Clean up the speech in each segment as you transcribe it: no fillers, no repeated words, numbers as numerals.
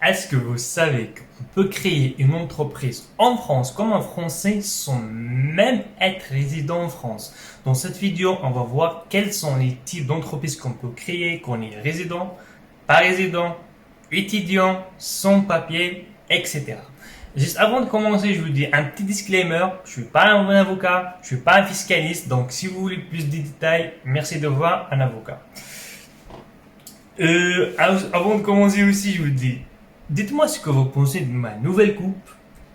Est-ce que vous savez qu'on peut créer une entreprise en France comme un Français sans même être résident en France? Dans cette vidéo, on va voir quels sont les types d'entreprises qu'on peut créer quand on est résident, pas résident, étudiant, sans papier, etc. Juste avant de commencer, je vous dis un petit disclaimer. Je suis pas un bon avocat, je suis pas un fiscaliste, donc si vous voulez plus de détails, merci de voir un avocat. Avant de commencer aussi, je vous dis, dites-moi ce que vous pensez de ma nouvelle coupe.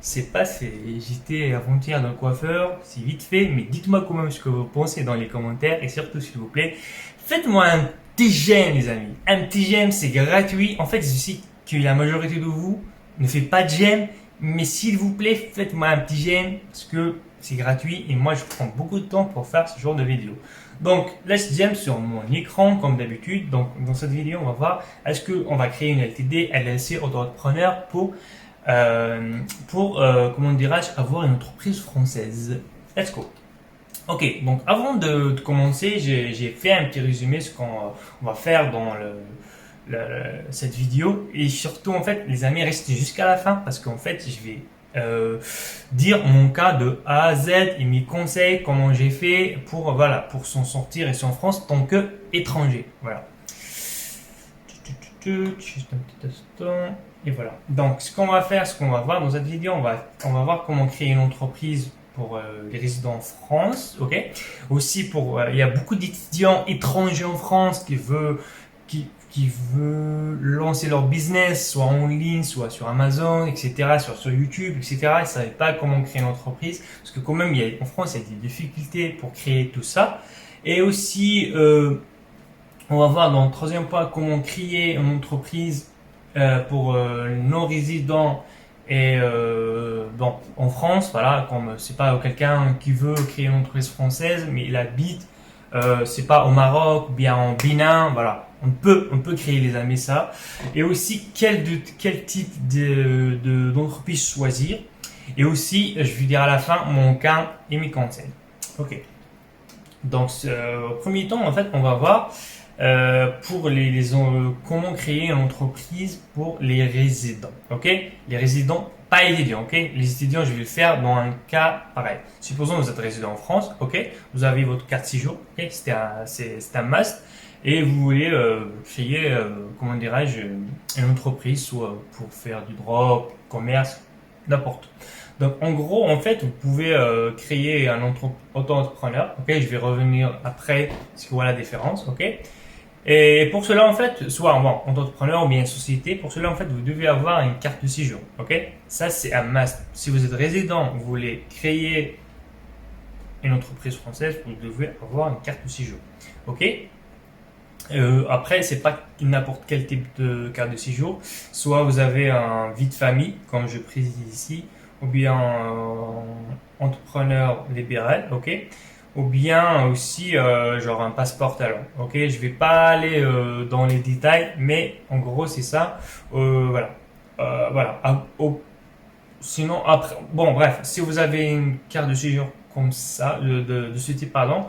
C'est pas, j'étais avant-hier dans le coiffeur, c'est vite fait, mais dites-moi quand même ce que vous pensez dans les commentaires et surtout, s'il vous plaît, faites-moi un petit j'aime, les amis. Un petit j'aime, c'est gratuit. En fait, je sais que la majorité de vous ne fait pas de j'aime, mais s'il vous plaît, faites-moi un petit j'aime parce que c'est gratuit et moi, je prends beaucoup de temps pour faire ce genre de vidéo. Donc, laisse j'aime sur mon écran comme d'habitude. Donc, dans cette vidéo, on va voir est-ce qu'on va créer une LTD, LLC, auto-entrepreneur pour comment dirais-je, avoir une entreprise française. Let's go. Ok, donc avant de commencer, j'ai fait un petit résumé de ce qu'on va faire dans cette vidéo. Et surtout, en fait, les amis, restez jusqu'à la fin parce qu'en fait, je vais dire mon cas de A à Z et mes conseils, comment j'ai fait pour s'en sortir ici en France tant qu'étranger. Voilà. Juste un petit instant. Et voilà. Donc, ce qu'on va faire, ce qu'on va voir dans cette vidéo, on va voir comment créer une entreprise pour les résidents en France, ok. Aussi il y a beaucoup d'étudiants étrangers en France qui veut lancer leur business, soit en ligne, soit sur Amazon, etc., sur YouTube, etc. Ils ne savaient pas comment créer une entreprise, parce que quand même, en France, il y a des difficultés pour créer tout ça. Et aussi, on va voir dans le troisième point comment créer une entreprise pour non-résidents et en France, voilà, comme c'est pas quelqu'un qui veut créer une entreprise française, mais il habite, c'est pas au Maroc ou bien en Bénin, voilà, on peut créer les amis ça. Et aussi quel type d'entreprise choisir. Et aussi, je vais dire à la fin mon cas et mes conseils. Ok. Donc, au premier temps, en fait, on va voir pour comment créer une entreprise pour les résidents, ok. Les résidents, pas étudiants, ok. Les étudiants, je vais le faire dans un cas pareil. Supposons que vous êtes résident en France, ok. Vous avez votre carte séjour, ok. C'est un must. Et vous voulez créer, comment dirais-je, une entreprise, soit pour faire du drop, commerce, n'importe. Donc en gros, en fait, vous pouvez créer un auto-entrepreneur. Ok, je vais revenir après, parce que voilà la différence. Ok. Et pour cela, en fait, soit entrepreneur ou bien une société, pour cela, en fait, vous devez avoir une carte de séjour. Ok. Ça, c'est un must. Si vous êtes résident, vous voulez créer une entreprise française, vous devez avoir une carte de séjour. Ok. Après, c'est pas n'importe quel type de carte de séjour. Soit vous avez un vie de famille, comme je précise ici, ou bien entrepreneur libéral, ok, ou bien aussi genre un passeport talent, ok. Je vais pas aller dans les détails, mais en gros c'est ça. Voilà, voilà. Sinon après, bon bref, si vous avez une carte de séjour comme ça, de ce type, pardon,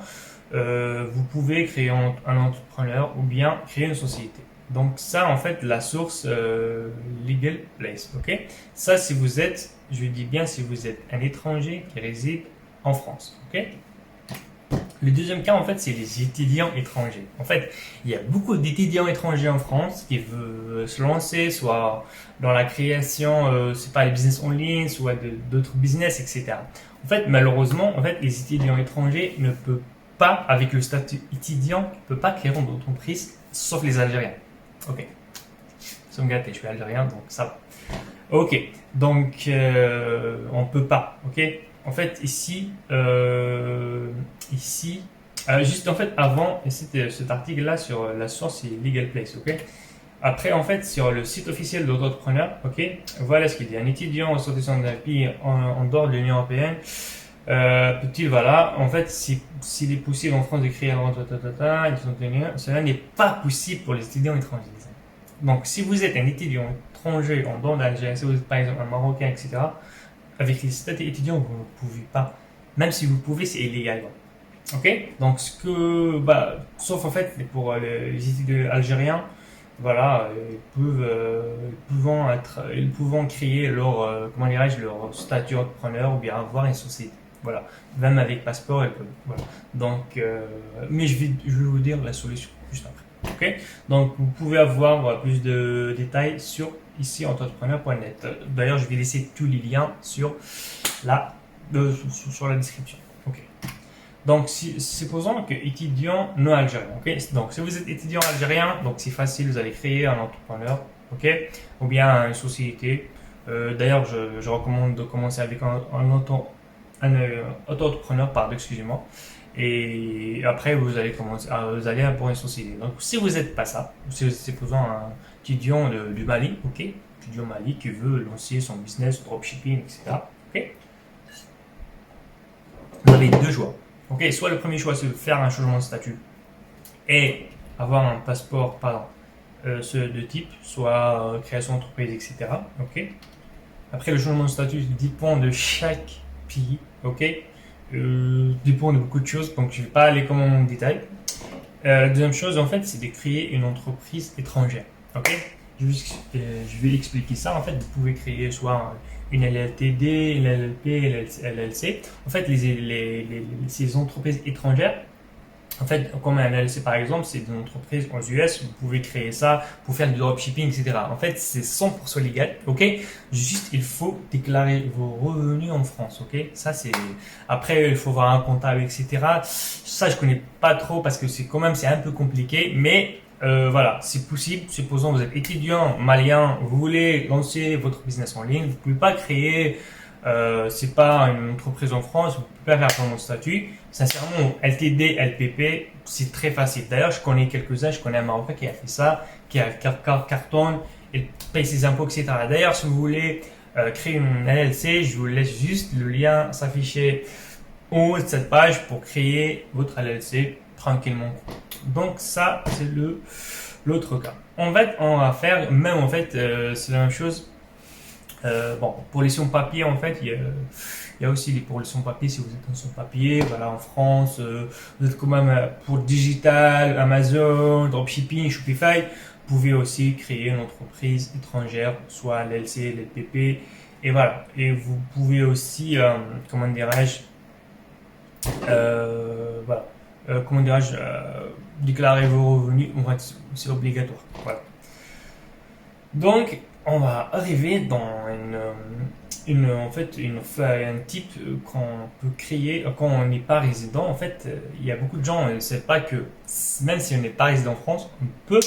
vous pouvez créer un entrepreneur ou bien créer une société. Donc ça, en fait, la source legal place, ok. Ça, si vous êtes, je dis bien, si vous êtes un étranger qui réside en France, ok. Le deuxième cas, en fait, c'est les étudiants étrangers. En fait, il y a beaucoup d'étudiants étrangers en France qui veulent se lancer, soit dans la création, c'est pas les business en ligne, soit d'autres business, etc. En fait, malheureusement, en fait, les étudiants étrangers ne peuvent pas, avec le statut étudiant, ne peuvent pas créer une entreprise, sauf les Algériens. Ok. Ils sont gâtés, je suis algérien, donc ça va. Ok. Donc, on peut pas. Ok. En fait, ici, juste en fait, avant, c'était cet article-là sur la source, c'est Legal Place, ok. Après, en fait, sur le site officiel d'entrepreneur, ok, voilà ce qu'il dit. Un étudiant en sortissant d'un pays en dehors de l'Union Européenne, peut-il, voilà, en fait, s'il est possible en France de créer un cela n'est pas possible pour les étudiants étrangers. Donc, si vous êtes un étudiant étranger en dehors d'Algérie, si vous êtes par exemple un Marocain, etc., avec les statuts étudiants, vous ne pouvez pas. Même si vous pouvez, c'est illégal. Ok. Donc, sauf en fait pour les étudiants algériens, voilà, ils pouvant créer leur, comment dirais-je, leur statut entrepreneur ou bien avoir une société. Voilà, même avec passeport, ils peuvent. Voilà. Donc, mais je vais vous dire la solution juste après. Ok. Donc, vous pouvez avoir plus de détails sur ici entrepreneur.net. D'ailleurs, je vais laisser tous les liens la, sur la description. Ok. Donc, supposons que étudiant non algérien, ok? Donc, si vous êtes étudiant algérien, donc c'est facile, vous allez créer un entrepreneur, ok? Ou bien une société. D'ailleurs, je recommande de commencer avec auto-entrepreneur, pardon, excusez-moi. Et après, vous allez commencer, vous allez pour une société. Donc, si vous n'êtes pas ça, si vous êtes, supposons, un étudiant du Mali, ok? Étudiant Mali qui veut lancer son business, dropshipping, etc. Ok? Vous avez deux choix. Ok, soit le premier choix, c'est de faire un changement de statut et avoir un passeport, pardon, de type, soit création d'entreprise, etc. Ok. Après, le changement de statut dépend de chaque pays. Ok. Dépend de beaucoup de choses, donc je ne vais pas aller comme en détail. La deuxième chose, en fait, c'est de créer une entreprise étrangère. Ok. Je vais expliquer ça. En fait, vous pouvez créer soit une LLTD, une LLP, LLC. En fait, ces entreprises étrangères, en fait, comme un LLC par exemple, c'est une entreprise aux US, vous pouvez créer ça pour faire du dropshipping, etc. En fait, c'est 100% légal, ok? Juste, il faut déclarer vos revenus en France, ok? Ça, c'est. Après, il faut voir un comptable, etc. Ça, je connais pas trop parce que c'est quand même, c'est un peu compliqué, mais voilà, c'est possible. Supposons que vous êtes étudiant malien, vous voulez lancer votre business en ligne, vous pouvez pas créer c'est pas une entreprise en France, vous pouvez pas faire mon statut. Sincèrement, LTD, LPP, c'est très facile. D'ailleurs, je connais quelques-uns, je connais un Marocain qui a fait ça, qui a cartonne, il paye ses impôts, etc. D'ailleurs, si vous voulez créer une LLC, je vous laisse juste le lien s'afficher en haut de cette page pour créer votre LLC tranquillement. Donc ça, c'est l'autre cas. En fait, on va faire, même en fait, c'est la même chose. Bon, pour les sans-papiers, en fait, il y a aussi pour les sans-papiers, si vous êtes un sans-papier, voilà, en France, vous êtes quand même pour digital, Amazon, dropshipping, Shopify, vous pouvez aussi créer une entreprise étrangère, soit l'LC, l'LPP, et voilà. Et vous pouvez aussi, comment dirais-je, voilà, comment dirais-je, déclarer vos revenus, en fait, c'est obligatoire. Voilà. Donc, on va arriver dans en fait, un type qu'on peut créer quand on n'est pas résident. En fait, il y a beaucoup de gens ne savent pas que même si on n'est pas résident en France, on peut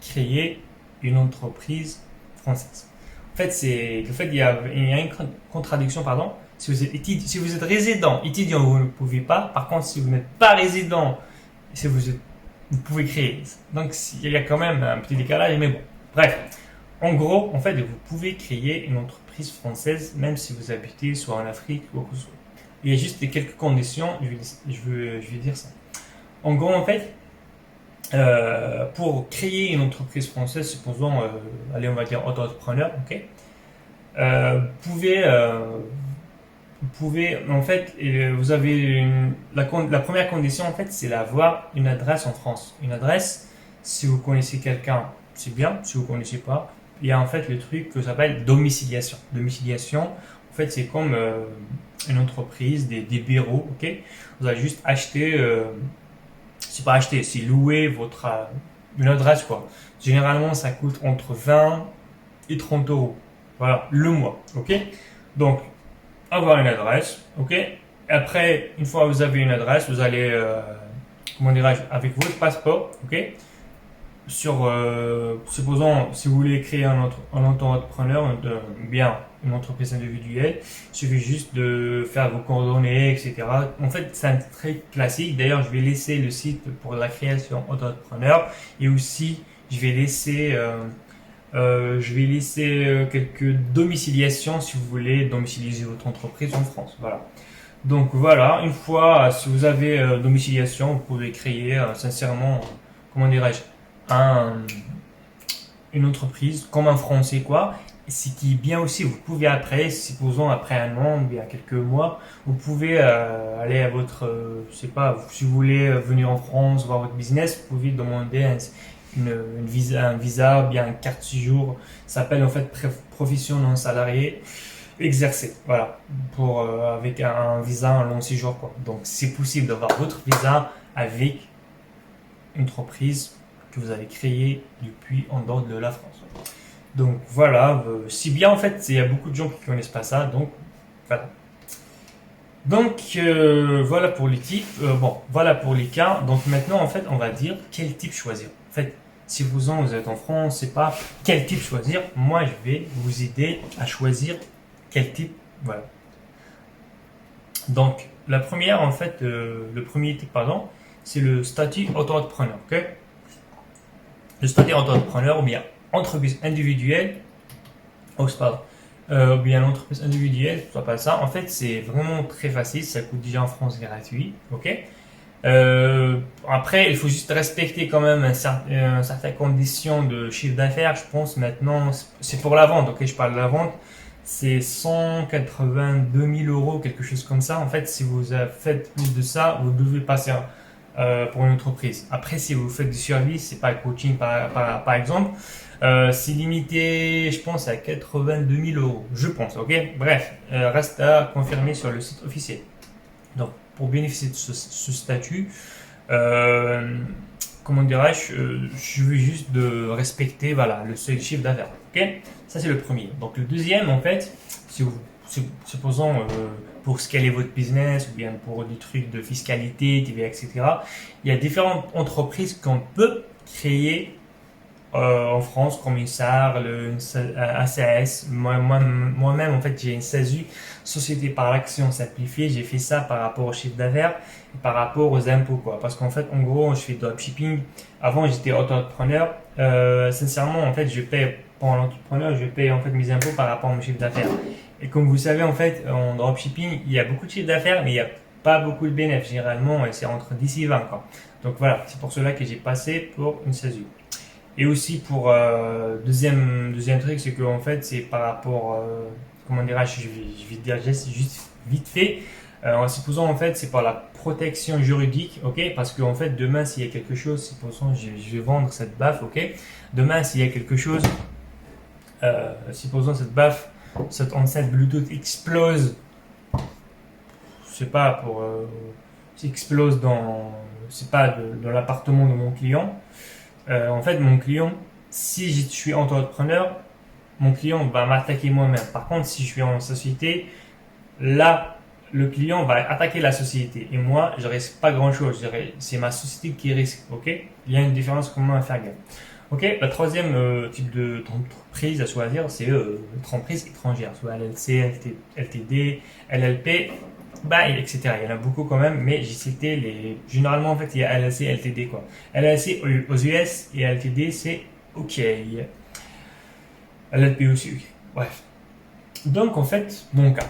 créer une entreprise française. En fait, il y a une contradiction, pardon. Si vous êtes résident, étudiant, vous ne pouvez pas. Par contre, si vous n'êtes pas résident, si vous pouvez créer. Donc, il y a quand même un petit décalage, mais bon. Bref. En gros, en fait, vous pouvez créer une entreprise française même si vous habitez soit en Afrique ou quoi que ce soit. Il y a juste quelques conditions, je vais dire ça. En gros, en fait, pour créer une entreprise française, supposons, allez, on va dire auto-entrepreneur, ok, vous pouvez, en fait, vous avez la première condition, en fait, c'est d'avoir une adresse en France. Une adresse, si vous connaissez quelqu'un, c'est bien. Si vous connaissez pas, il y a en fait le truc que s'appelle domiciliation. Domiciliation, en fait, c'est comme une entreprise, des bureaux, ok? Vous allez juste acheter, c'est pas acheter, c'est louer une adresse, quoi. Généralement, ça coûte entre 20 et 30 euros. Voilà, le mois, ok? Donc, avoir une adresse, ok? Après, une fois que vous avez une adresse, vous allez, comment dirais-je, avec votre passeport, ok? Supposons, si vous voulez créer un auto-entrepreneur, bien une entreprise individuelle, il suffit juste de faire vos coordonnées, etc. En fait, c'est un très classique. D'ailleurs, je vais laisser le site pour la création auto-entrepreneur et aussi, je vais laisser quelques domiciliations si vous voulez domicilier votre entreprise en France. Voilà. Donc voilà, une fois, si vous avez domiciliation, vous pouvez créer sincèrement, comment dirais-je, un, une entreprise comme un français quoi. Et ce qui est bien aussi, vous pouvez après, supposons après un an, bien quelques mois, vous pouvez aller je sais pas, si vous voulez venir en France voir votre business, vous pouvez demander un visa, bien une carte séjour. Ça s'appelle en fait profession non salariée exercée. Voilà, pour avec un visa, un long séjour quoi. Donc c'est possible d'avoir votre visa avec une entreprise que vous avez créée depuis en dehors de la France. Donc voilà, si bien en fait, il y a beaucoup de gens qui connaissent pas ça, donc voilà. Donc voilà pour les types, bon voilà pour les cas. Donc maintenant en fait on va dire quel type choisir. En fait si vous êtes en France, c'est pas quel type choisir. Moi je vais vous aider à choisir quel type. Voilà. Donc la première en fait, le premier type pardon, c'est le statut auto-entrepreneur. Ok. Le statut auto-entrepreneur ou bien entreprise individuelle. Oh c'est pas ou bien l'entreprise individuelle, ça pas ça. En fait, c'est vraiment très facile. Ça coûte déjà en France gratuit, ok. Après, il faut juste respecter quand même certaines conditions de chiffre d'affaires. Je pense maintenant, c'est pour la vente, ok. Je parle de la vente. C'est 182 000 euros, quelque chose comme ça. En fait, si vous faites plus de ça, vous devez passer pour une entreprise. Après, si vous faites du service, c'est pas le coaching par exemple. C'est limité, je pense, à 82 000 euros. Je pense, ok. Bref, reste à confirmer sur le site officiel. Donc, pour bénéficier de ce statut, comment dirais-je, je veux juste de respecter, voilà, le seuil chiffre d'affaires, ok. Ça, c'est le premier. Donc, le deuxième, en fait, si vous, supposons, pour scaler votre business ou bien pour des trucs de fiscalité, TVA, etc., il y a différentes entreprises qu'on peut créer en France, comme une SAR, un SAS. Moi-même, en fait, j'ai une SASU, Société par action simplifiée. J'ai fait ça par rapport au chiffre d'affaires et par rapport aux impôts, quoi. Parce qu'en fait, en gros, je fais dropshipping. Avant, j'étais auto-entrepreneur. Sincèrement, en fait, je paye, pour l'entrepreneur, je paye en fait mes impôts par rapport à mon chiffre d'affaires. Et comme vous savez, en fait, en dropshipping, il y a beaucoup de chiffre d'affaires, mais il n'y a pas beaucoup de bénéfices. Généralement, c'est entre 10 et 20, quoi. Donc voilà, c'est pour cela que j'ai passé pour une SASU. Et aussi pour deuxième truc, c'est que en fait c'est par rapport comment dirais-je, je vais dire juste vite fait. En supposant en fait c'est par la protection juridique, ok, parce que en fait demain s'il y a quelque chose, supposons je vais vendre cette baffe, ok, demain s'il y a quelque chose, supposons cette baffe, cette enceinte Bluetooth explose, je sais pas pour explose dans, c'est pas dans l'appartement de mon client. En fait, mon client, si je suis entrepreneur, mon client va m'attaquer moi-même. Par contre, si je suis en société, là, le client va attaquer la société. Et moi, je risque pas grand-chose. C'est ma société qui risque. Ok. Il y a une différence comment à faire gaffe. Ok. Le troisième type d'entreprise à choisir, c'est l'entreprise étrangère, soit LLC, LTD, LLP. Bah, etc. Il y en a beaucoup quand même, mais j'ai cité les. Généralement, en fait, il y a LLC, LTD quoi. LLC aux US et LTD c'est OK. LLP aussi OK. Bref. Donc, en fait, mon cas.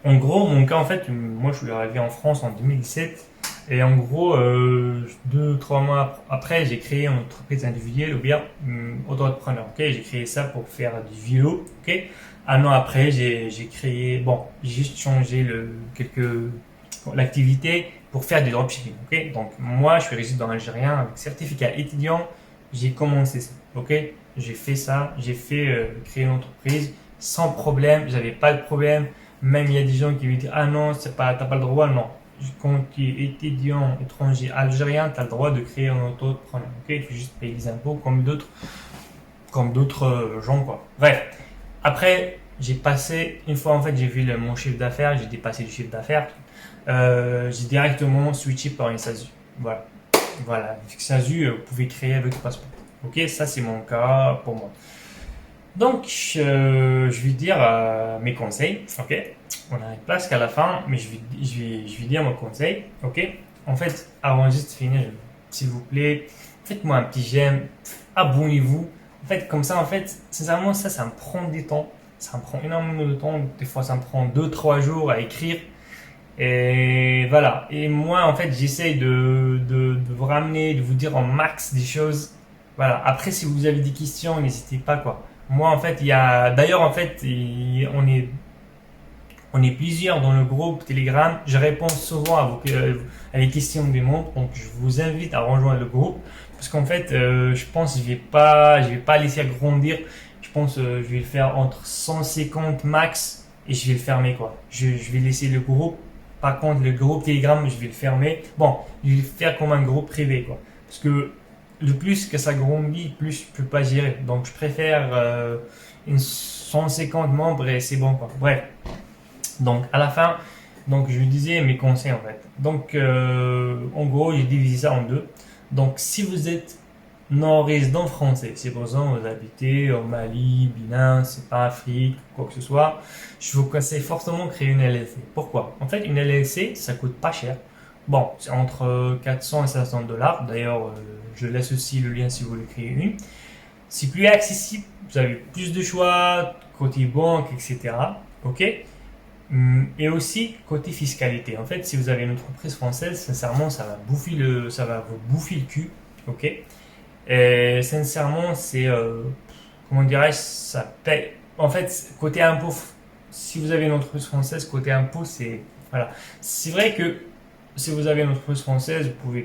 En gros, mon cas, en fait, moi, je suis arrivé en France en 2017. Et en gros, 2-3 mois après, j'ai créé une entreprise individuelle ou bien auto-entrepreneur. Ok, j'ai créé ça pour faire du vélo. Ok, un an après, j'ai créé, bon, j'ai juste changé l'activité pour faire du dropshipping. Ok, donc moi, je suis résident algérien avec certificat étudiant. J'ai commencé ça. Ok, j'ai fait ça, j'ai fait créer une entreprise sans problème. J'avais pas de problème. Même il y a des gens qui me disent ah non, c'est pas, t'as pas le droit, non. Quand tu es étudiant étranger algérien, tu as le droit de créer un auto-entrepreneur. Ok, il faut juste payer les impôts comme d'autres gens quoi. Bref, après j'ai passé une fois en fait j'ai vu mon chiffre d'affaires, j'ai dépassé le chiffre d'affaires, j'ai directement switché par une SASU. Voilà, voilà. SASU, vous pouvez créer avec le passeport. Ok, ça c'est mon cas pour moi. Donc, je vais dire mes conseils, ok. On arrive presque à la fin, mais je vais dire mon conseil, ok. En fait, avant juste de finir, s'il vous plaît, faites-moi un petit j'aime, abonnez-vous. En fait, comme ça, en fait, sincèrement, ça me prend du temps. Ça me prend énormément de temps. Des fois, ça me prend 2-3 jours à écrire. Et voilà. Et moi, en fait, j'essaye de vous ramener, de vous dire en max des choses. Voilà. Après, si vous avez des questions, n'hésitez pas, quoi. Moi, en fait, d'ailleurs, en fait, on est plusieurs dans le groupe Telegram. Je réponds souvent à les questions des membres. Donc, je vous invite à rejoindre le groupe Parce qu'en fait, je pense que je vais pas laisser grandir. Je pense je vais le faire entre 150 max et je vais le fermer quoi. Je vais laisser le groupe. Par contre, le groupe Telegram, je vais le fermer. Bon, je vais le faire comme un groupe privé quoi. Parce que le plus que ça grandit, plus je peux pas gérer. Donc, je préfère une 150 membres et c'est bon quoi. Bref. Donc, à la fin, donc je disais mes conseils en fait. Donc, en gros, j'ai divisé ça en deux. Donc, si vous êtes non-résident français, c'est pour ça que vous habitez au Mali, Bénin, c'est pas Afrique, quoi que ce soit, je vous conseille fortement de créer une LLC. Pourquoi? En fait, une LLC, ça coûte pas cher. Bon, c'est entre 400 et 500 dollars. D'ailleurs, je laisse aussi le lien si vous voulez créer une. C'est plus accessible, vous avez plus de choix côté banque, etc. Ok? Et aussi côté fiscalité. En fait, si vous avez une entreprise française, sincèrement, ça va vous bouffer le cul. Ok? Et sincèrement, c'est comment dirais-je, ça paye. En fait, côté impôt, si vous avez une entreprise française, côté impôt, c'est voilà. C'est vrai que si vous avez une entreprise française, vous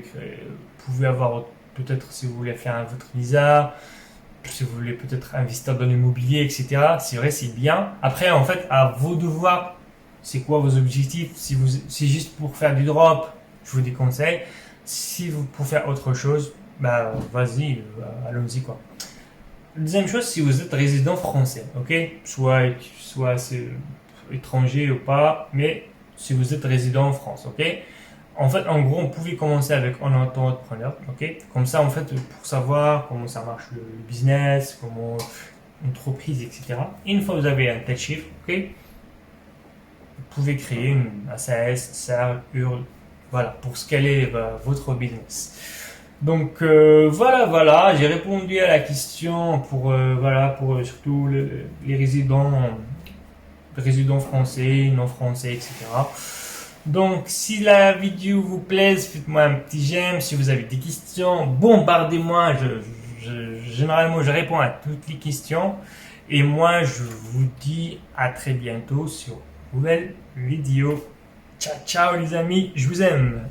pouvez avoir peut-être si vous voulez faire votre visa, si vous voulez peut-être investir dans l'immobilier, etc. C'est vrai, c'est bien. Après, en fait, à vous de voir c'est quoi vos objectifs. Si vous, c'est juste pour faire du drop, je vous déconseille. Si vous pour faire autre chose, bah vas-y, allons-y quoi. Deuxième chose, si vous êtes résident français, ok, soit c'est étranger ou pas, mais si vous êtes résident en France, ok. En fait, en gros, on pouvait commencer avec un entrepreneur, ok. Comme ça, en fait, pour savoir comment ça marche le business, comment l'entreprise, etc. Et une fois que vous avez un tel chiffre, ok, vous pouvez créer une SAS, SAR, URL, voilà, pour scaler votre business. Donc voilà, j'ai répondu à la question pour surtout les résidents français, non français, etc. Donc si la vidéo vous plaise, faites-moi un petit j'aime. Si vous avez des questions, bombardez-moi. Généralement, je réponds à toutes les questions. Et moi, je vous dis à très bientôt sur une nouvelle vidéo. Ciao, ciao les amis, je vous aime.